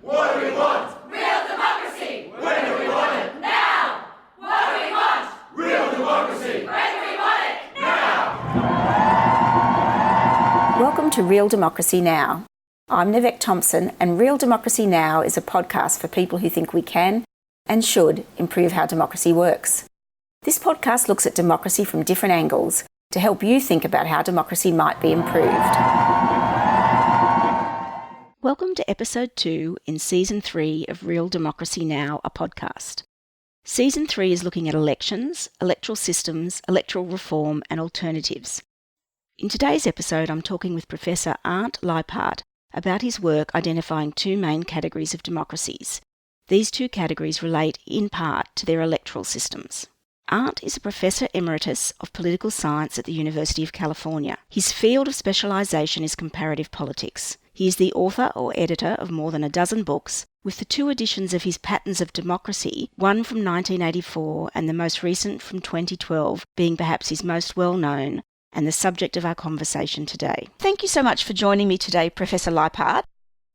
What do we want? Real democracy! When do we want it? Now! What do we want? Real democracy! When do we want it? Now! Welcome to Real Democracy Now. I'm Nivek Thompson, and Real Democracy Now is a podcast for people who think we can and should improve how democracy works. This podcast looks at democracy from different angles to help you think about how democracy might be improved. Welcome to Episode 2 in Season 3 of Real Democracy Now, a podcast. Season 3 is looking at elections, electoral systems, electoral reform and alternatives. In today's episode, I'm talking with Professor Arend Lijphart about his work identifying two main categories of democracies. These two categories relate in part to their electoral systems. Arend is a Professor Emeritus of Political Science at the University of California. His field of specialisation is comparative politics. He is the author or editor of more than a dozen books, with the two editions of his Patterns of Democracy, one from 1984 and the most recent from 2012, being perhaps his most well-known and the subject of our conversation today. Thank you so much for joining me today, Professor Lijphart.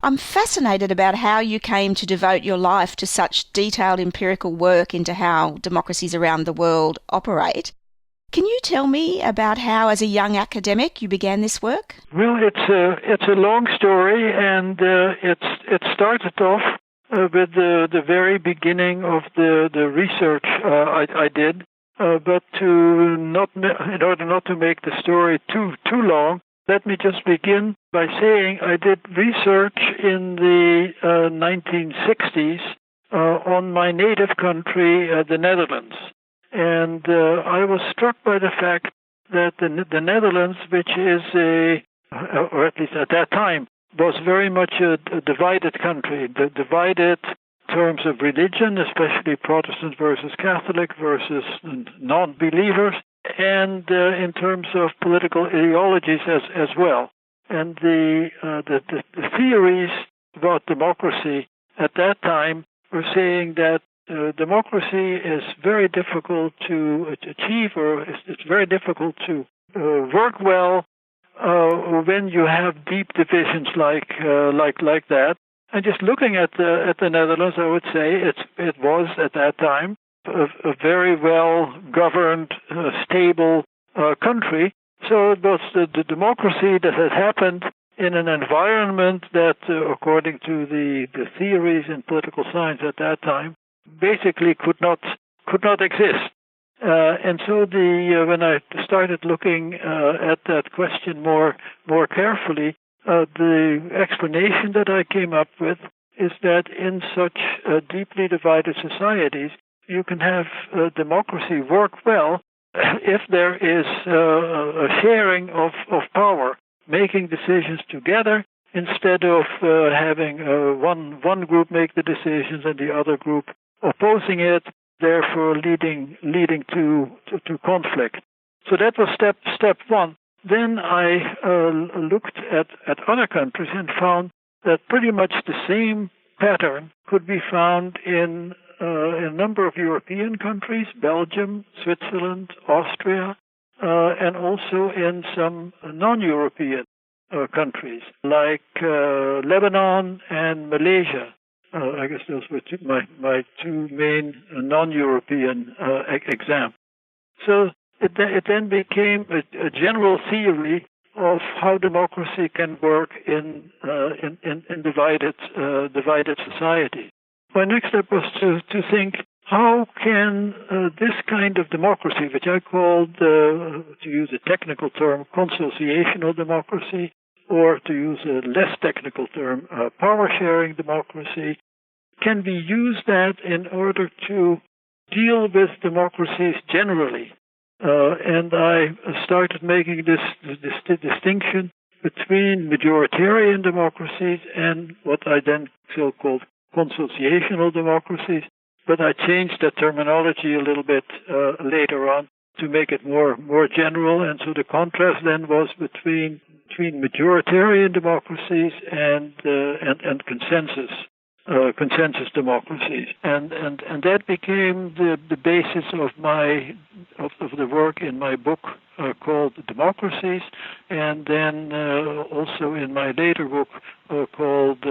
I'm fascinated about how you came to devote your life to such detailed empirical work into how democracies around the world operate. Can you tell me about how, as a young academic, you began this work? Well, it's a long story, and it started off with the very beginning of the research I did. But in order not to make the story too long, let me just begin by saying I did research in the 1960s on my native country, the Netherlands. And I was struck by the fact that the Netherlands, which is or at least at that time, was very much a divided country, divided in terms of religion, especially Protestant versus Catholic versus non-believers, and in terms of political ideologies as well. And the theories about democracy at that time were saying that democracy is very difficult to achieve, or it's very difficult to work well when you have deep divisions like that. And just looking at the Netherlands, I would say it was at that time a very well governed, stable country. So it was the democracy that had happened in an environment that, according to the theories in political science at that time, basically could not exist. And so when I started looking at that question more carefully, the explanation that I came up with is that in such deeply divided societies, you can have democracy work well if there is a sharing of power, making decisions together instead of having one group make the decisions and the other group opposing it, therefore leading to conflict. So that was step one. Then I looked at other countries and found that pretty much the same pattern could be found in a number of European countries, Belgium, Switzerland, Austria, and also in some non-European countries like Lebanon and Malaysia. I guess those were my two main non-European examples. So it then became a general theory of how democracy can work in divided society. My next step was to think, how can this kind of democracy, which I called, to use a technical term, consociational democracy, or to use a less technical term, power-sharing democracy, can we use that in order to deal with democracies generally? And I started making this distinction between majoritarian democracies and what I then so-called consociational democracies, but I changed that terminology a little bit later on to make it more general, and so the contrast then was between majoritarian democracies and consensus consensus democracies, and that became the basis of the work in my book called Democracies, and then also in my later book called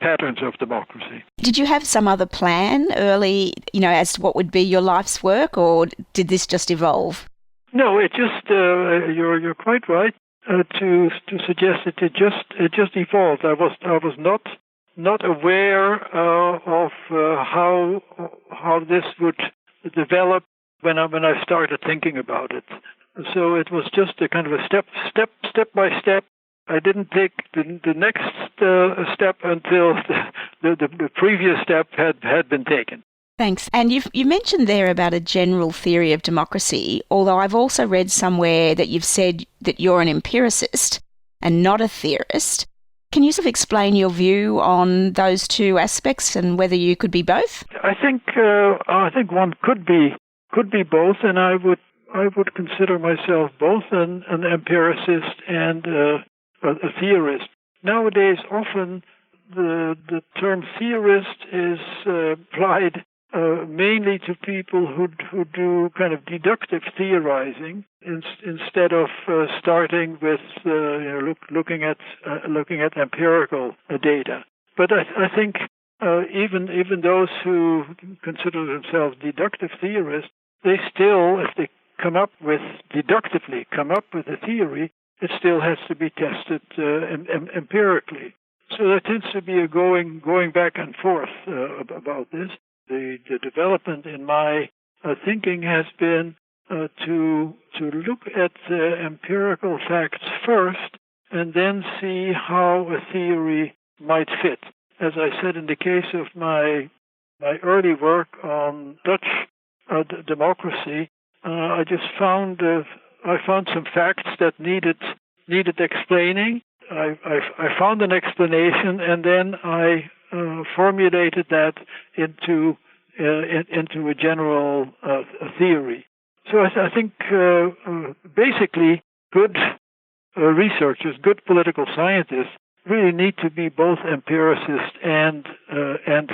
Patterns of Democracy. Did you have some other plan early, as to what would be your life's work, or did this just evolve? No, it just you're quite right to suggest that it just evolved. I was not aware of how this would develop when I started thinking about it. So it was just a kind of a step by step. I didn't take the next step until the previous step had been taken. Thanks. And you mentioned there about a general theory of democracy, although I've also read somewhere that you've said that you're an empiricist and not a theorist. Can you sort of explain your view on those two aspects and whether you could be both? I think one could be both, and I would consider myself both an empiricist and a theorist. Nowadays, often the term theorist is applied mainly to people who do kind of deductive theorizing instead of starting with looking at empirical data. But I think even those who consider themselves deductive theorists, they still, if they deductively come up with a theory, it still has to be tested empirically. So there tends to be a going back and forth about this. The development in my thinking has been to look at empirical facts first and then see how a theory might fit. As I said, in the case of my early work on Dutch democracy, I found some facts that needed explaining. I found an explanation, and then I formulated that into a general theory. So I think basically good researchers, good political scientists, really need to be both empiricists and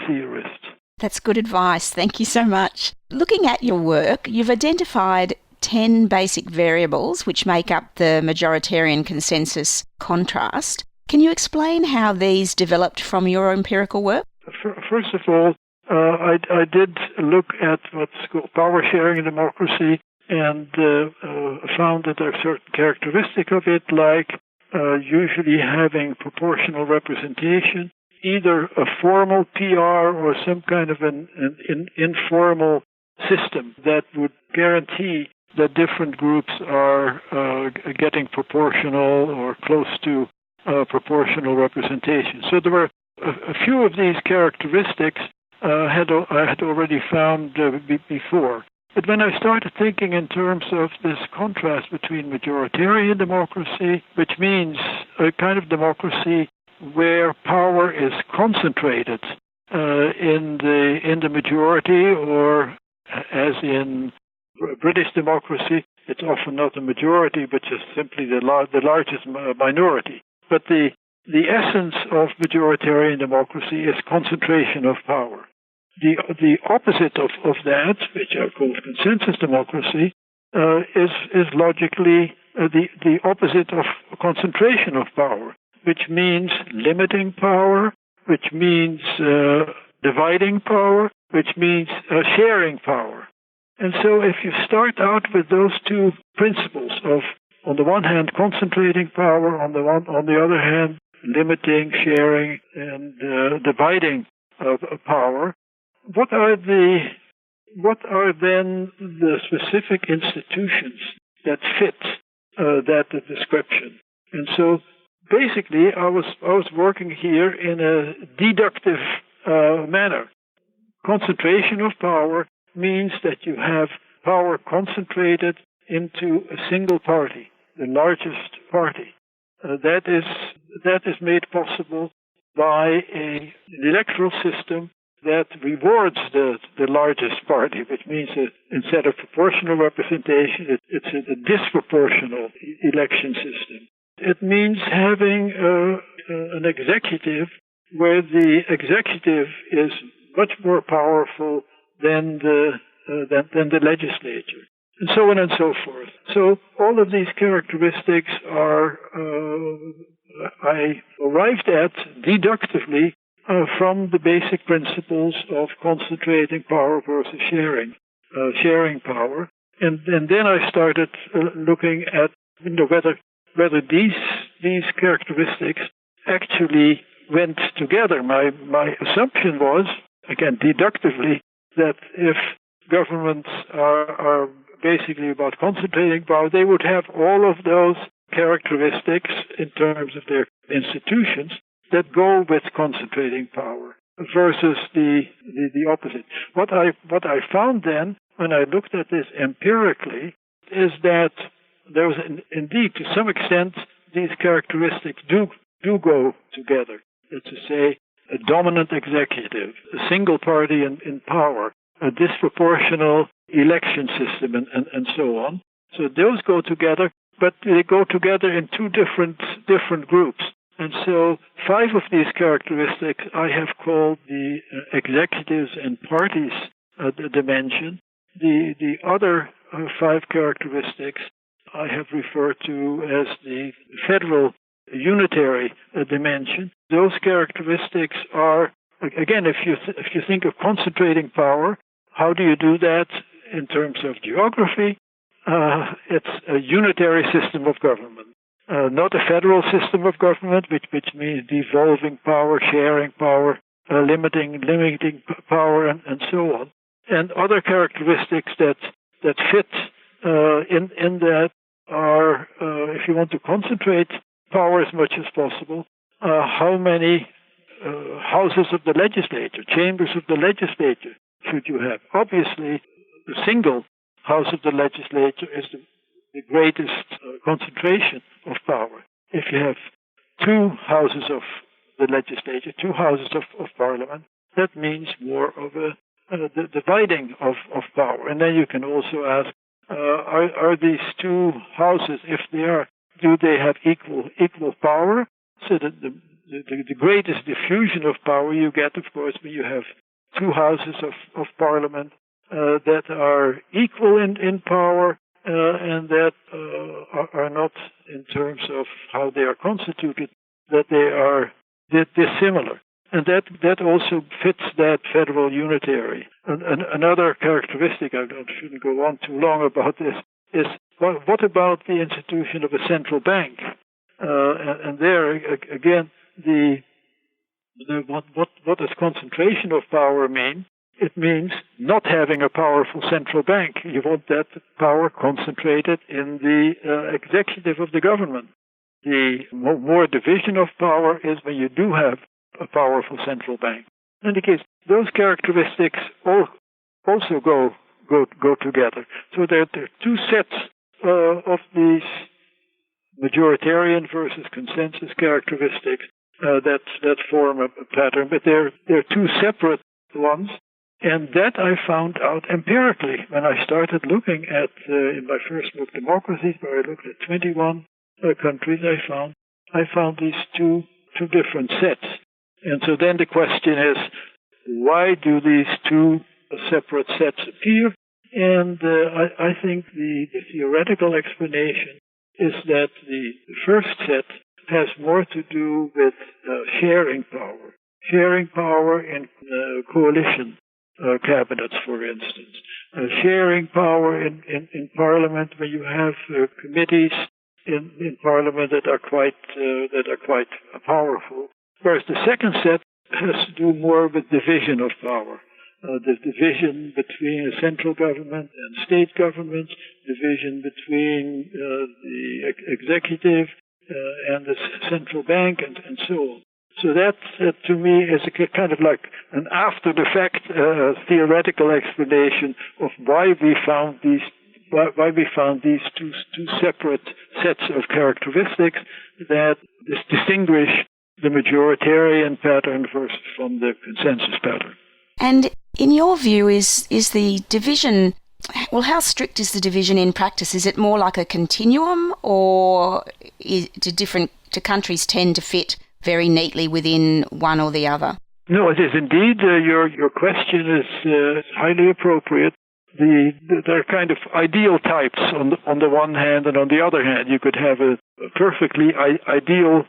theorists. That's good advice. Thank you so much. Looking at your work, you've identified 10 basic variables which make up the majoritarian consensus contrast. Can you explain how these developed from your empirical work? First of all, I did look at what's called power sharing in democracy and found that there are certain characteristics of it, like usually having proportional representation, either a formal PR or some kind of an informal system that would guarantee that different groups are getting proportional or close to proportional representation. So there were a few of these characteristics I had already found before. But when I started thinking in terms of this contrast between majoritarian democracy, which means a kind of democracy where power is concentrated in the majority, or as in British democracy, it's often not a majority, but just simply the largest minority. But the essence of majoritarian democracy is concentration of power. The opposite of that, which are called consensus democracy, is logically the opposite of concentration of power, which means limiting power, which means dividing power, which means sharing power. And so if you start out with those two principles of, on the one hand, concentrating power, on the other hand, limiting, sharing, and dividing power, what are then the specific institutions that fit that description? And so basically I was working here in a deductive manner. Concentration of power means that you have power concentrated into a single party, the largest party. That is made possible by an electoral system that rewards the largest party, which means that instead of proportional representation, it's a disproportional election system. It means having an executive where the executive is much more powerful than the legislature, and so on and so forth. So all of these characteristics are I arrived at deductively from the basic principles of concentrating power versus sharing power, and then I started looking at whether these characteristics actually went together. My assumption was, again deductively, that if governments are basically about concentrating power, they would have all of those characteristics in terms of their institutions that go with concentrating power versus the opposite. What I found then, when I looked at this empirically, is that there was indeed, to some extent, these characteristics do go together. That's to say, a dominant executive, a single party in power, a disproportional election system, and so on. So those go together, but they go together in two different groups. And so 5 of these characteristics I have called the executives and parties dimension. The other 5 characteristics I have referred to as the federal unitary dimension. Those characteristics are, again, if you think of concentrating power, how do you do that in terms of geography? It's a unitary system of government, not a federal system of government, which means devolving power, sharing power, limiting power, and so on. And other characteristics that fit in that are, if you want to concentrate power as much as possible, how many houses of the legislature, chambers of the legislature should you have? Obviously, the single house of the legislature is the greatest concentration of power. If you have 2 houses of the legislature, 2 houses of parliament, that means more of the dividing of power. And then you can also ask, are these 2 houses, if they are, do they have equal power? So that the greatest diffusion of power you get, of course, when you have 2 houses of parliament that are equal in power and that are not, in terms of how they are constituted, that they are dissimilar. And that also fits that federal unitary. Another characteristic, I shouldn't go on too long about this, is what about the institution of a central bank? And there, again, what does concentration of power mean? It means not having a powerful central bank. You want that power concentrated in the executive of the government. The more division of power is when you do have a powerful central bank. In any case, those characteristics also go together. So there are 2 sets of these majoritarian versus consensus characteristics that form a pattern, but they're 2 separate ones. And that I found out empirically when I started looking at, in my first book, Democracies, where I looked at 21 countries, I found these two different sets. And so then the question is, why do these 2 separate sets appear? And I think the theoretical explanation is that the first set has more to do with sharing power in coalition cabinets, for instance, sharing power in Parliament, where you have committees in Parliament that are quite powerful. Whereas the second set has to do more with division of power, the division between a central government and state governments, division between the executive and the central bank, and so on. So that, to me, is a kind of like an after-the-fact theoretical explanation of why we found these two separate sets of characteristics that distinguish the majoritarian pattern versus from the consensus pattern. And in your view, is the division, well, how strict is the division in practice? Is it more like a continuum, or do countries tend to fit very neatly within one or the other. No, it is indeed. Your question is highly appropriate. There are kind of ideal types on the one hand, and on the other hand, you could have a perfectly ideal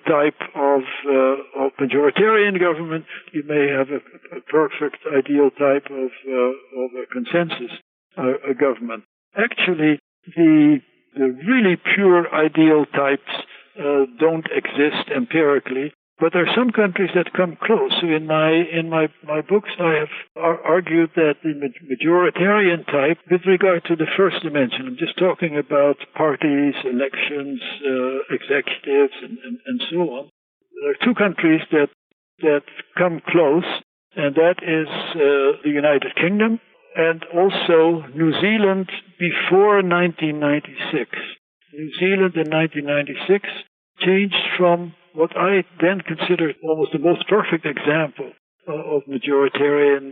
type of majoritarian government. You may have a perfect ideal type of a consensus government. Actually, the really pure ideal types don't exist empirically. But there are some countries that come close. So in my books, I have argued that the majoritarian type, with regard to the first dimension, I'm just talking about parties, elections, executives, and so on. There are two countries that come close, and that is the United Kingdom and also New Zealand before 1996. New Zealand in 1996 changed from what I then considered almost the most perfect example of majoritarian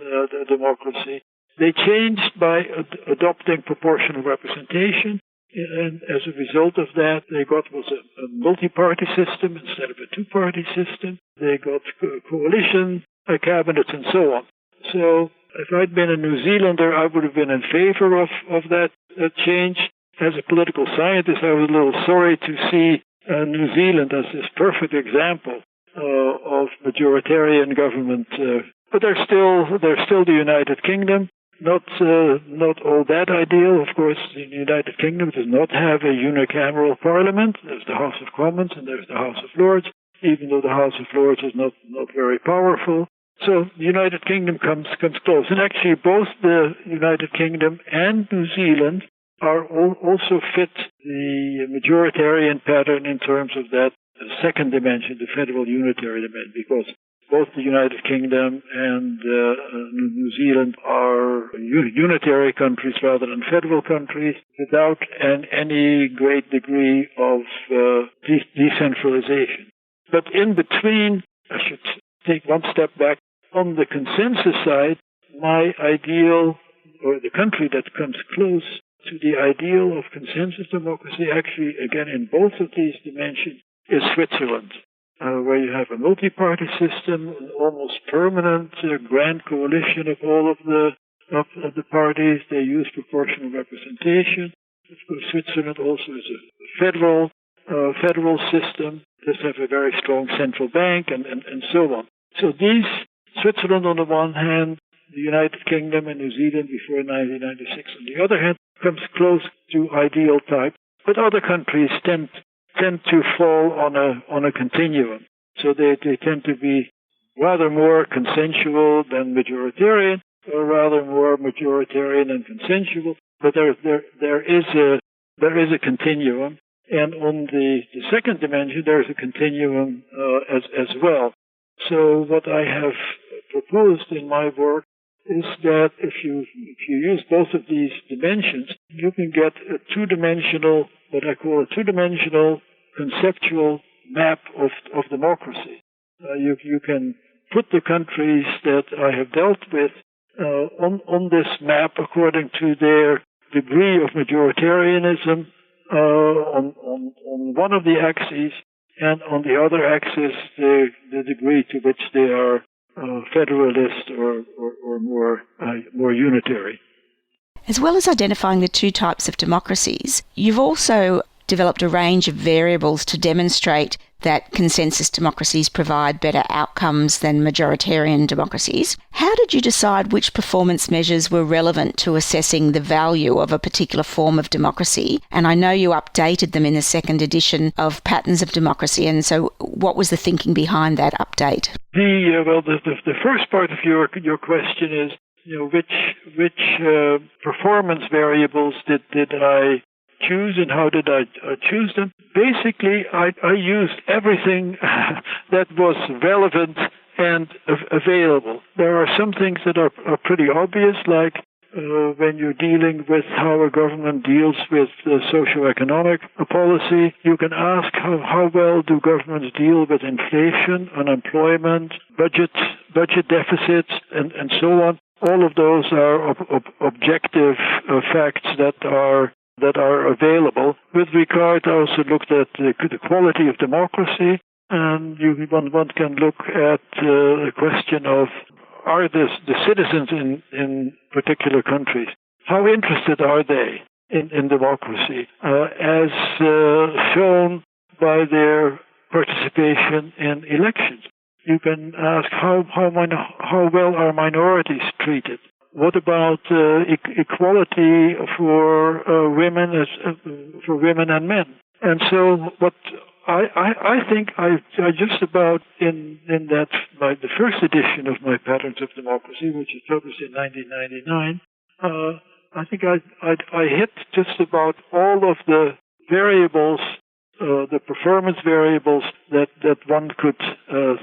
democracy. They changed by adopting proportional representation, and as a result of that, they got was a multi-party system instead of a two-party system. They got coalition cabinets and so on. So if I'd been a New Zealander, I would have been in favor of that change. As a political scientist, I was a little sorry to see New Zealand as this perfect example of majoritarian government, but they're still the United Kingdom. Not all that ideal, of course. The United Kingdom does not have a unicameral parliament. There's the House of Commons and there's the House of Lords, even though the House of Lords is not very powerful. So the United Kingdom comes close, and actually both the United Kingdom and New Zealand are also fit the majoritarian pattern in terms of that second dimension, the federal unitary dimension, because both the United Kingdom and New Zealand are unitary countries rather than federal countries without any great degree of decentralization. But in between, I should take one step back. On the consensus side, my ideal, or the country that comes close to the ideal of consensus democracy, actually, again, in both of these dimensions, is Switzerland, where you have a multi-party system, an almost permanent grand coalition of all of the parties. They use proportional representation. Of course, Switzerland also is a federal system. Does have a very strong central bank, and so on. So these, Switzerland on the one hand, the United Kingdom and New Zealand before 1996 on the other hand, comes close to ideal type, but other countries tend to fall on a continuum. So they tend to be rather more consensual than majoritarian, or rather more majoritarian than consensual. But there is a continuum, and on the second dimension there is a continuum as well. So what I have proposed in my work is that if you use both of these dimensions, you can get a two-dimensional, what I call a two-dimensional conceptual map of democracy. You can put the countries that I have dealt with on this map according to their degree of majoritarianism on one of the axes, and on the other axis the degree to which they are federalist or more unitary. As well as identifying the two types of democracies, you've also developed a range of variables to demonstrate that consensus democracies provide better outcomes than majoritarian democracies. How did you decide which performance measures were relevant to assessing the value of a particular form of democracy? And I know you updated them in the second edition of Patterns of Democracy, and so what was the thinking behind that update? The first part of your question is, which performance variables did I choose, and how did I choose them? Basically, I used everything that was relevant and available. There are some things that are pretty obvious, like when you're dealing with how a government deals with socioeconomic policy. You can ask how well do governments deal with inflation, unemployment, budget deficits, and so on. All of those are objective facts that are available. With regard, I also looked at the quality of democracy. And one can look at the question of, are the citizens in particular countries, how interested are they in democracy, as shown by their participation in elections? You can ask how well are minorities treated. What about equality for women and men? And so, what I think I just about in that the first edition of my Patterns of Democracy, which was published in 1999, I think I hit just about all of the variables, the performance variables that one could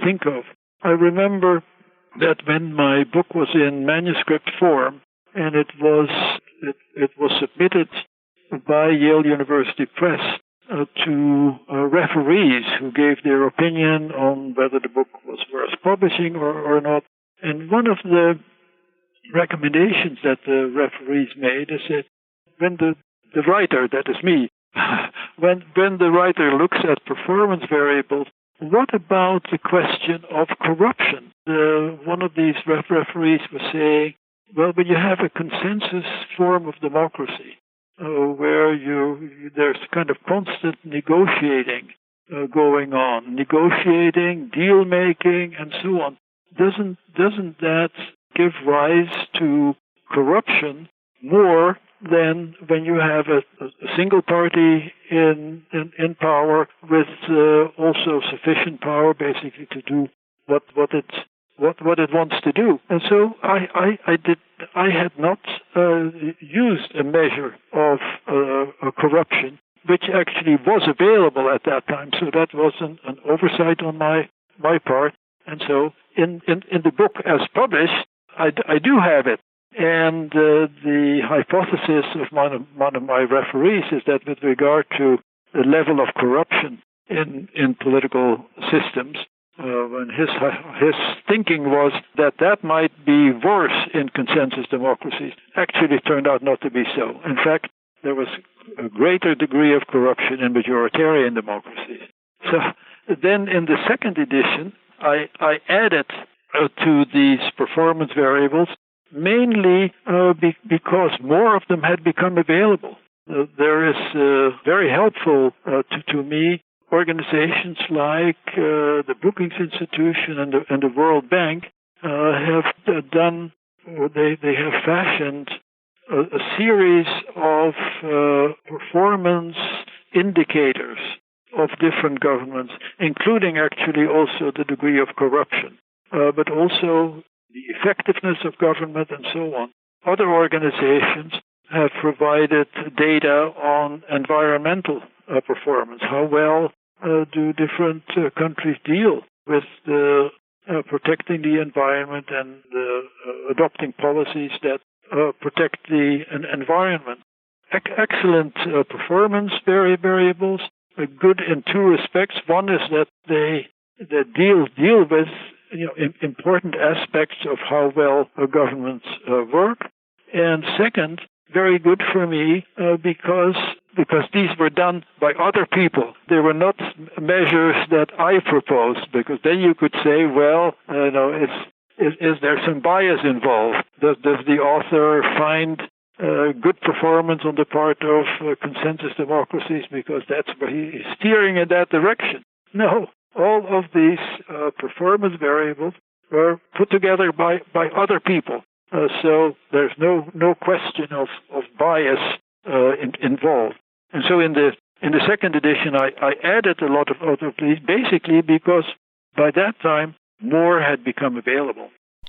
think of. I remember that when my book was in manuscript form and it was submitted by Yale University Press to referees who gave their opinion on whether the book was worth publishing or not. And one of the recommendations that the referees made is that when the writer, that is me, when the writer looks at performance variables, what about the question of corruption? One of these referees was saying, well, when you have a consensus form of democracy, where there's kind of constant negotiating going on, negotiating, deal making, and so on, doesn't that give rise to corruption more than when you have a single party in power with also sufficient power basically to do what it wants to do? And so I had not used a measure of corruption, which actually was available at that time. So that was an oversight on my part. And so in the book as published, I do have it. And the hypothesis of one of my referees is that with regard to the level of corruption in political systems, when his thinking was that might be worse in consensus democracies, actually turned out not to be so. In fact, there was a greater degree of corruption in majoritarian democracies. So then in the second edition, I added to these performance variables, mainly because more of them had become available. There is very helpful to me organizations like the Brookings Institution and the World Bank have done, they have fashioned a series of performance indicators of different governments, including actually also the degree of corruption, but also the effectiveness of government and so on. Other organizations have provided data on environmental performance. How well do different countries deal with protecting the environment and adopting policies that protect the environment? Excellent performance variables, good in two respects. One is that they deal with important aspects of how well governments work, and second, very good for me because these were done by other people. They were not measures that I proposed, because then you could say, well, is there some bias involved? Does the author find good performance on the part of consensus democracies because that's where he is steering in that direction? No, all of these performance variables were put together by other people. So there's no question of bias involved. And so in the second edition, I added a lot of these, basically because by that time more had become available.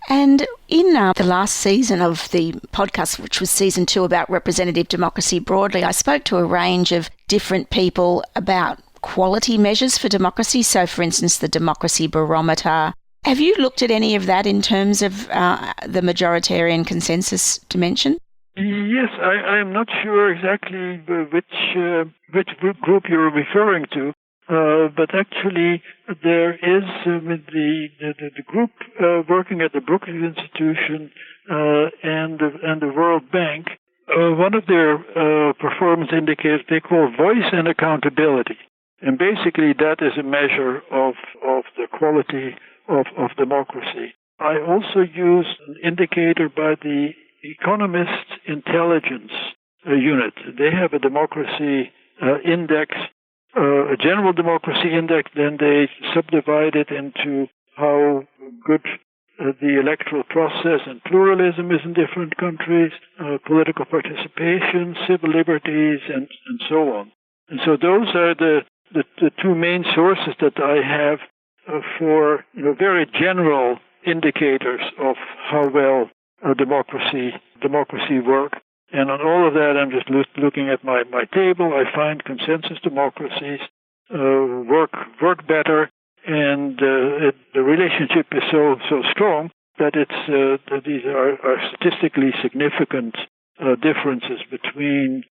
And in the last season of the podcast, which was season 2 about representative democracy broadly, I spoke to a range of different people about quality measures for democracy. So, for instance, the democracy barometer. Have you looked at any of that in terms of the majoritarian consensus dimension? Yes, I am not sure exactly which group you're referring to, but actually there is the group working at the Brookings Institution and the World Bank. One of their performance indicators they call voice and accountability. And basically that is a measure of the quality of democracy. I also use an indicator by the Economist Intelligence Unit. They have a democracy index, a general democracy index, then they subdivide it into how good the electoral process and pluralism is in different countries, political participation, civil liberties, and so on. And so those are the two main sources that I have for very general indicators of how well democracy work. And on all of that, I'm just looking at my table. I find consensus democracies work better, and the relationship is so strong that that these are statistically significant differences between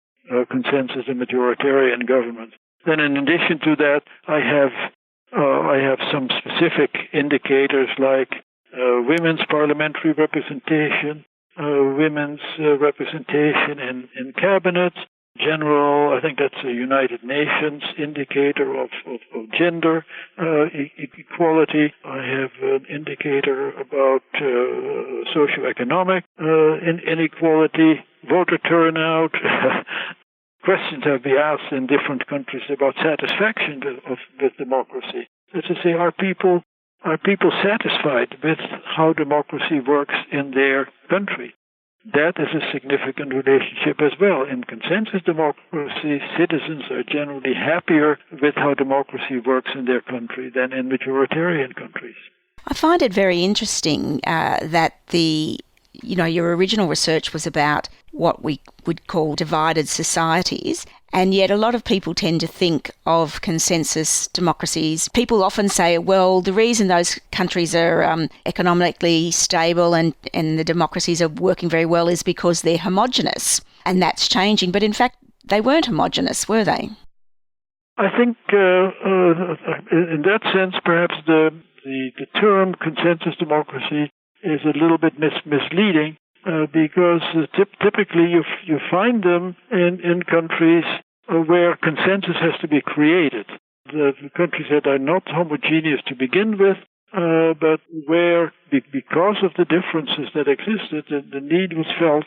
consensus and majoritarian governments. Then, in addition to that, I have some specific indicators like women's parliamentary representation, women's representation in cabinets, general, I think that's a United Nations indicator of gender equality. I have an indicator about socioeconomic inequality, voter turnout. Questions have been asked in different countries about satisfaction with democracy. Let's just say, are people satisfied with how democracy works in their country? That is a significant relationship as well. In consensus democracy, citizens are generally happier with how democracy works in their country than in majoritarian countries. I find it very interesting that your original research was about what we would call divided societies, and yet a lot of people tend to think of consensus democracies. People often say, well, the reason those countries are economically stable and the democracies are working very well is because they're homogenous, and that's changing. But in fact, they weren't homogenous, were they? I think in that sense, perhaps the term consensus democracy is a little bit misleading because typically you find them in countries where consensus has to be created. The countries that are not homogeneous to begin with, but where, because of the differences that existed, the need was felt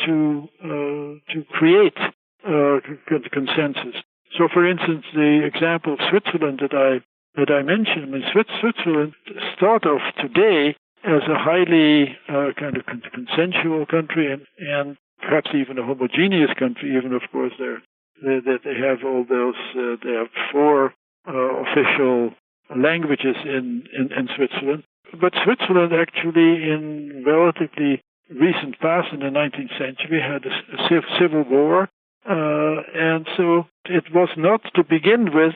to create consensus. So, for instance, the example of Switzerland that I mentioned, Switzerland start off today as a highly kind of consensual country and perhaps even a homogeneous country, even of course that they have all those, they have 4 official languages in Switzerland. But Switzerland actually in relatively recent past, in the 19th century, had a civil war. And so it was not to begin with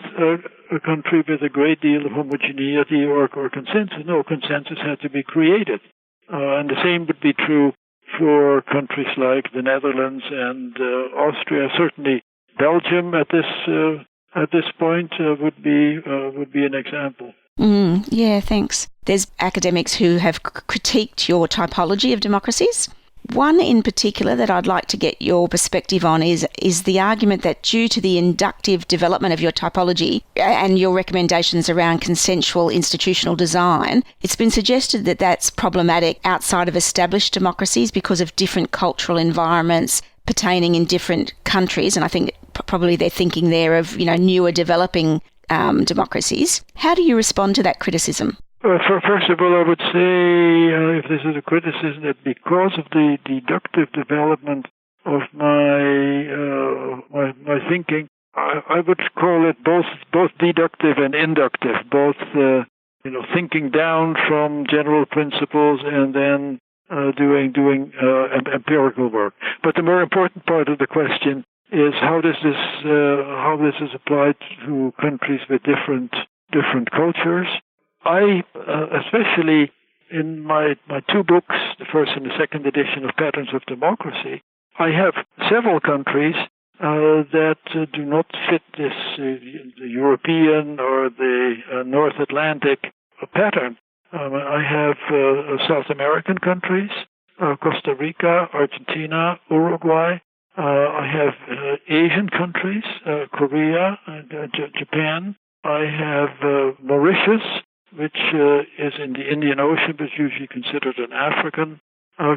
a country with a great deal of homogeneity or consensus. No, consensus had to be created. And the same would be true for countries like the Netherlands and Austria. Certainly Belgium at this point would be an example. Yeah, thanks. There's academics who have critiqued your typology of democracies. One in particular that I'd like to get your perspective on is the argument that due to the inductive development of your typology and your recommendations around consensual institutional design, it's been suggested that that's problematic outside of established democracies because of different cultural environments pertaining in different countries. And I think probably they're thinking there of, newer developing democracies. How do you respond to that criticism? First of all, I would say, if this is a criticism, that because of the deductive development of my thinking, I would call it both deductive and inductive, both thinking down from general principles and then doing empirical work. But the more important part of the question is how this is applied to countries with different cultures. I, especially in my 2 books, the first and the second edition of Patterns of Democracy, I have several countries that do not fit this the European or the North Atlantic pattern. I have South American countries, Costa Rica, Argentina, Uruguay, I have Asian countries, Korea, Japan. I have Mauritius, which is in the Indian Ocean, but usually considered an African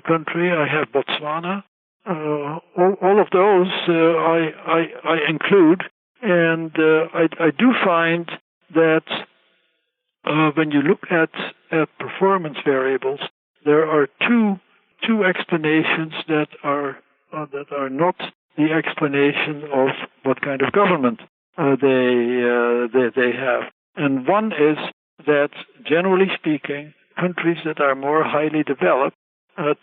country. I have Botswana. All of those I include, and I do find that when you look at performance variables, there are two explanations that are not the explanation of what kind of government they have. And one is that, generally speaking, countries that are more highly developed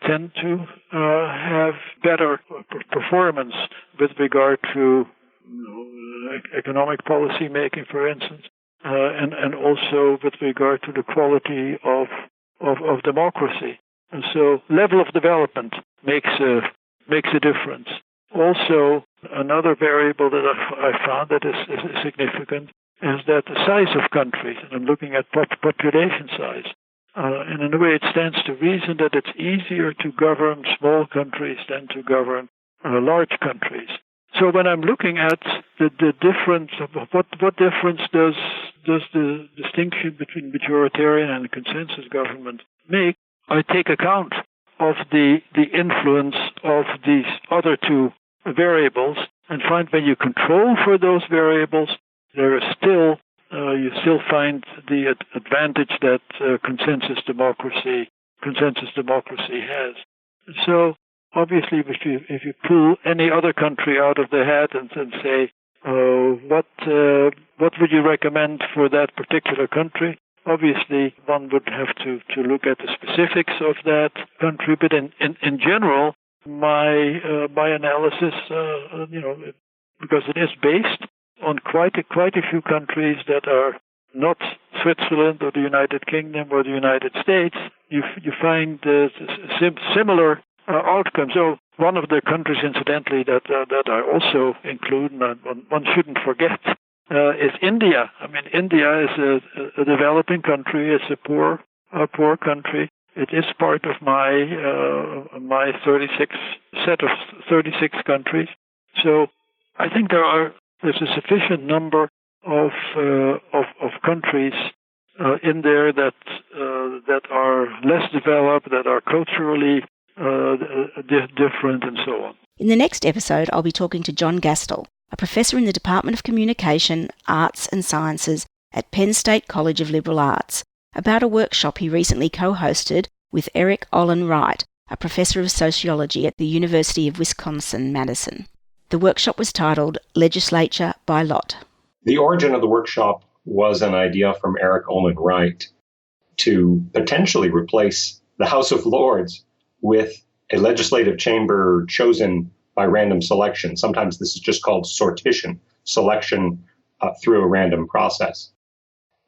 tend to have better performance with regard to economic policy making, for instance, and also with regard to the quality of democracy. And so level of development makes a difference. Also, another variable that I found that is significant is that the size of countries, and I'm looking at population size, and in a way it stands to reason that it's easier to govern small countries than to govern large countries. So when I'm looking at the difference, what difference does the distinction between majoritarian and consensus government make, I take account of the influence of these other two variables and find when you control for those variables, there is still you still find the advantage that consensus democracy has. So obviously, if you pull any other country out of the hat and say, what would you recommend for that particular country? Obviously, one would have to look at the specifics of that country, but in general, my analysis, because it is based on quite a few countries that are not Switzerland or the United Kingdom or the United States, you find similar outcomes. So one of the countries, incidentally, that I also include, and one shouldn't forget, is India. I mean, India is a developing country. It's a poor country. It is part of my 36 set of 36 countries. So I think there's a sufficient number of countries in there that are less developed, that are culturally different, and so on. In the next episode, I'll be talking to John Gastel, a professor in the Department of Communication, Arts and Sciences at Penn State College of Liberal Arts, about a workshop he recently co-hosted with Eric Olin Wright, a professor of sociology at the University of Wisconsin-Madison. The workshop was titled Legislature by Lot. The origin of the workshop was an idea from Eric Olin Wright to potentially replace the House of Lords with a legislative chamber chosen by random selection. Sometimes this is just called sortition, selection through a random process.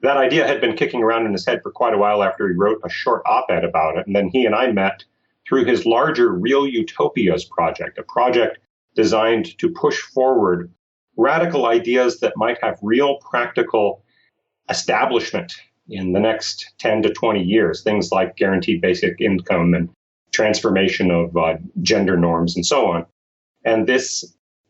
That idea had been kicking around in his head for quite a while after he wrote a short op-ed about it. And then he and I met through his larger Real Utopias project, a project designed to push forward radical ideas that might have real practical establishment in the next 10 to 20 years, things like guaranteed basic income and transformation of gender norms and so on. And this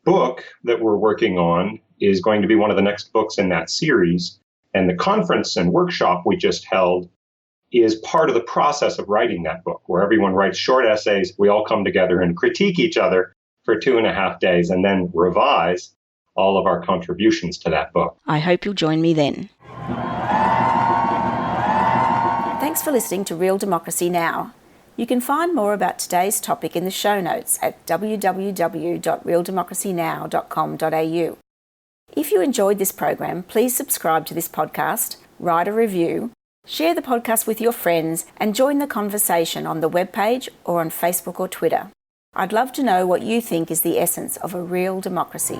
book that we're working on is going to be one of the next books in that series. And the conference and workshop we just held is part of the process of writing that book, where everyone writes short essays. We all come together and critique each other for 2.5 days and then revise all of our contributions to that book. I hope you'll join me then. Thanks for listening to Real Democracy Now! You can find more about today's topic in the show notes at www.realdemocracynow.com.au. If you enjoyed this program, please subscribe to this podcast, write a review, share the podcast with your friends, and join the conversation on the webpage or on Facebook or Twitter. I'd love to know what you think is the essence of a real democracy.